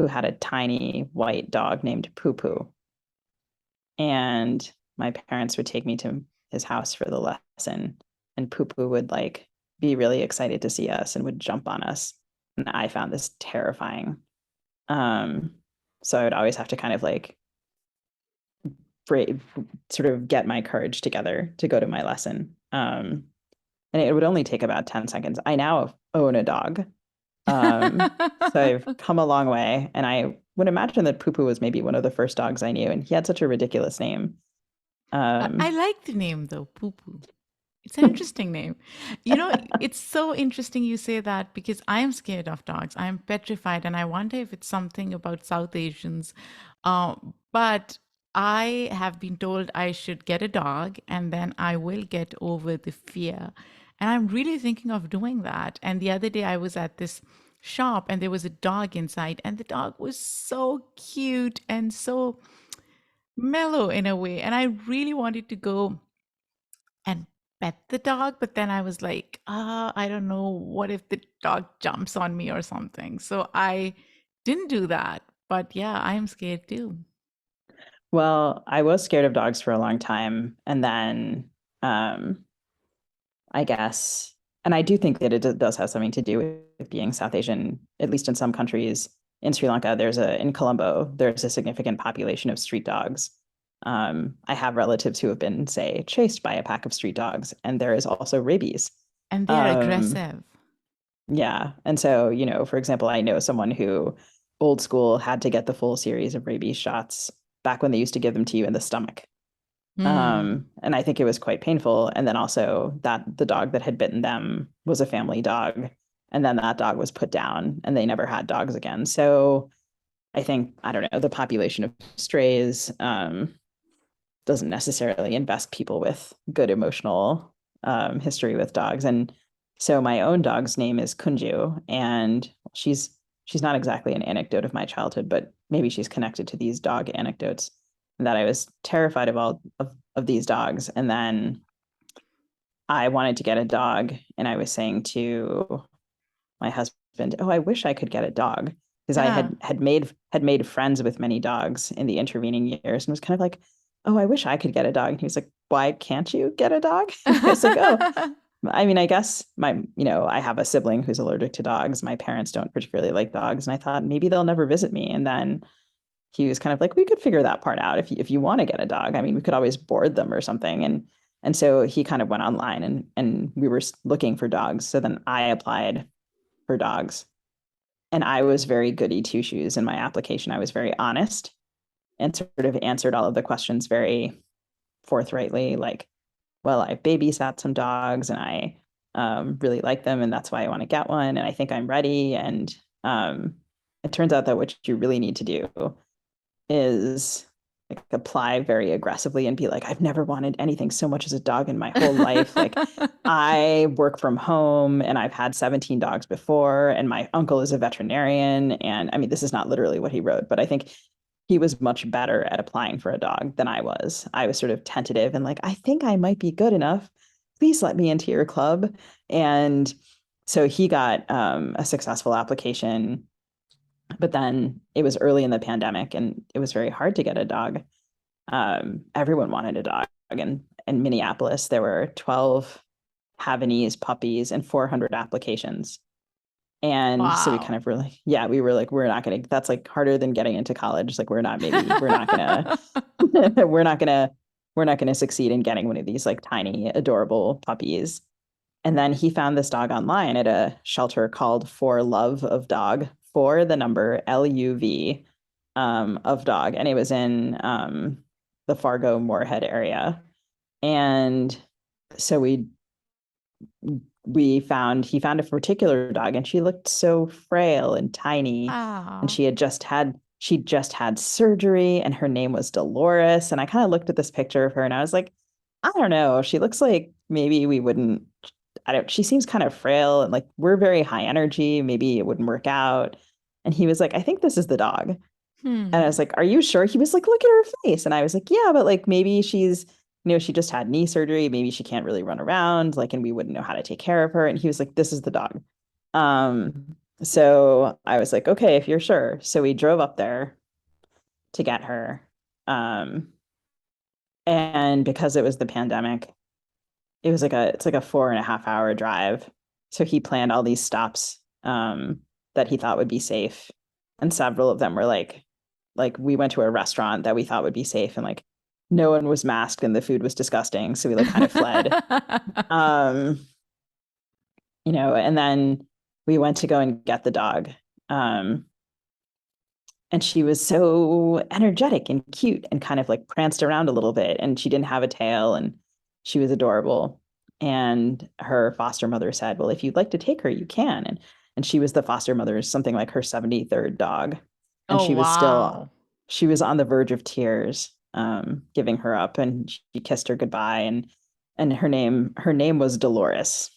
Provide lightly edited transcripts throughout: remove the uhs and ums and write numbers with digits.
who had a tiny white dog named Poo Poo. And my parents would take me to his house for the lesson, and Poo Poo would like be really excited to see us and would jump on us. And I found this terrifying. Um, so I would always have to kind of like brave, sort of get my courage together to go to my lesson. And it would only take about 10 seconds. I now own a dog. So I've come a long way. And I would imagine that Poo Poo was maybe one of the first dogs I knew. And he had such a ridiculous name. I Um, like the name though, Poo Poo. It's an interesting name. You know, it's so interesting you say that because I am scared of dogs. I am petrified, and I wonder if it's something about South Asians. But I have been told I should get a dog and then I will get over the fear. And I'm really thinking of doing that. And the other day I was at this shop and there was a dog inside, and the dog was so cute and so mellow in a way. And I really wanted to go and pet the dog, but then I was like, I don't know, what if the dog jumps on me or something? So I didn't do that. But yeah, I am scared too. well, I was scared of dogs for a long time. And then um, I guess, and I do think that it does have something to do with being South Asian, at least in some countries. In Sri Lanka, in Colombo, there's a significant population of street dogs. I have relatives who have been, say, chased by a pack of street dogs, and there is also rabies. And they are Um, aggressive. yeah. And so, for example, I know someone who old school had to get the full series of rabies shots back when they used to give them to you in the stomach. Hmm. And I think it was quite painful. And then also that the dog that had bitten them was a family dog. And then that dog was put down and they never had dogs again. So I think, I don't know, the population of strays doesn't necessarily invest people with good emotional history with dogs. And so my own dog's name is Kunju, and she's not exactly an anecdote of my childhood, but maybe she's connected to these dog anecdotes that I was terrified of all of these dogs. And then I wanted to get a dog, and I was saying to my husband, "Oh, I wish I could get a dog." Because I Yeah. had made friends with many dogs in the intervening years, and was kind of like, "Oh, I wish I could get a dog." And he was like, "Why can't you get a dog?" And I was like, "Oh, I mean, I guess I have a sibling who's allergic to dogs. My parents don't particularly like dogs, and I thought maybe they'll never visit me." And then he was kind of like, "We could figure that part out if you want to get a dog. I mean, we could always board them or something." And so he kind of went online, and we were looking for dogs. So then I applied for dogs, and I was very goody two shoes in my application. I was very honest and sort of answered all of the questions very forthrightly, like, well, I babysat some dogs and I really like them, and that's why I want to get one. And I think I'm ready. And it turns out that what you really need to do is like apply very aggressively and be like, I've never wanted anything so much as a dog in my whole life. Like, I work from home and I've had 17 dogs before, and my uncle is a veterinarian. And I mean, this is not literally what he wrote, but I think he was much better at applying for a dog than I was. I was sort of tentative and like, I think I might be good enough. Please let me into your club. And so he got a successful application, but then it was early in the pandemic and it was very hard to get a dog. Everyone wanted a dog. And in Minneapolis, there were 12 Havanese puppies and 400 applications. And so we kind Wow. of really, yeah, we were like, we're not going to, that's like harder than getting into college. Like, we're not going to, we're not going to succeed in getting one of these like tiny, adorable puppies. And then he found this dog online at a shelter called For Love of Dog, for the number LUV of dog. And it was in the Fargo Moorhead area. And so he found a particular dog, and she looked so frail and tiny, and Ah. she just had surgery, and her name was Dolores. And I kind of looked at this picture of her and I was like, I don't know, she looks like maybe we wouldn't, I don't, she seems kind of frail and like we're very high energy, maybe it wouldn't work out. And he was like, I think this is the dog. And I Hmm. was like, "Are you sure?" He was like, "Look at her face." And I was like, "Yeah, but like maybe she just had knee surgery. Maybe she can't really run around, like, and we wouldn't know how to take care of her." And he was like, "This is the dog." Um, So I was like, okay, if you're sure. So we drove up there to get her. Um, and because it was the pandemic, it's like a 4.5 hour drive. So he planned all these stops that he thought would be safe. And several of them were like we went to a restaurant that we thought would be safe and like no one was masked and the food was disgusting. So we like kind of fled. Um, and then we went to go and get the dog. Um, and she was so energetic and cute and kind of like pranced around a little bit and she didn't have a tail and she was adorable. And her foster mother said, well, if you'd like to take her, you can. And she was the foster mother's something like her 73rd dog. And Oh, wow. she was on the verge of tears, giving her up, and she kissed her goodbye. And her name was Dolores.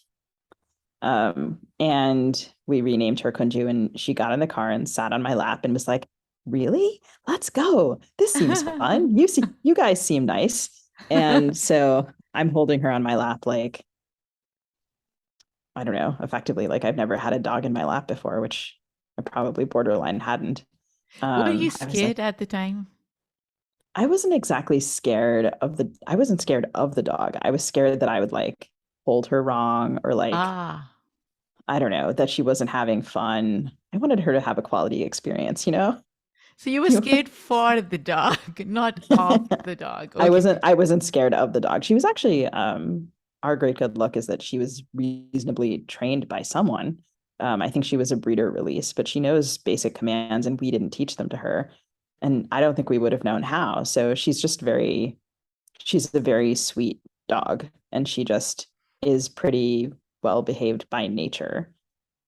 And we renamed her Kunju, and she got in the car and sat on my lap and was like, really? Let's go. This seems fun. You guys seem nice. And so I'm holding her on my lap, like, I don't know, effectively, like I've never had a dog in my lap before, which I probably borderline hadn't. Were you I was like, scared at the time? I wasn't scared of the dog. I was scared that I would like hold her wrong or like Ah, I don't know, that she wasn't having fun. I wanted her to have a quality experience, you know? so you were scared for the dog, not of the dog. I Okay. wasn't scared of the dog. She was actually our great good luck is that she was reasonably trained by someone. I think she was a breeder release, but she knows basic commands and we didn't teach them to her. And I don't think we would have known how. So she's a very sweet dog and she just is pretty well behaved by nature.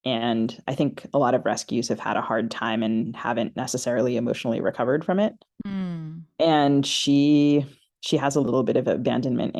And I think a lot of rescues have had a hard time and haven't necessarily emotionally recovered from it. Hmm. And she has a little bit of abandonment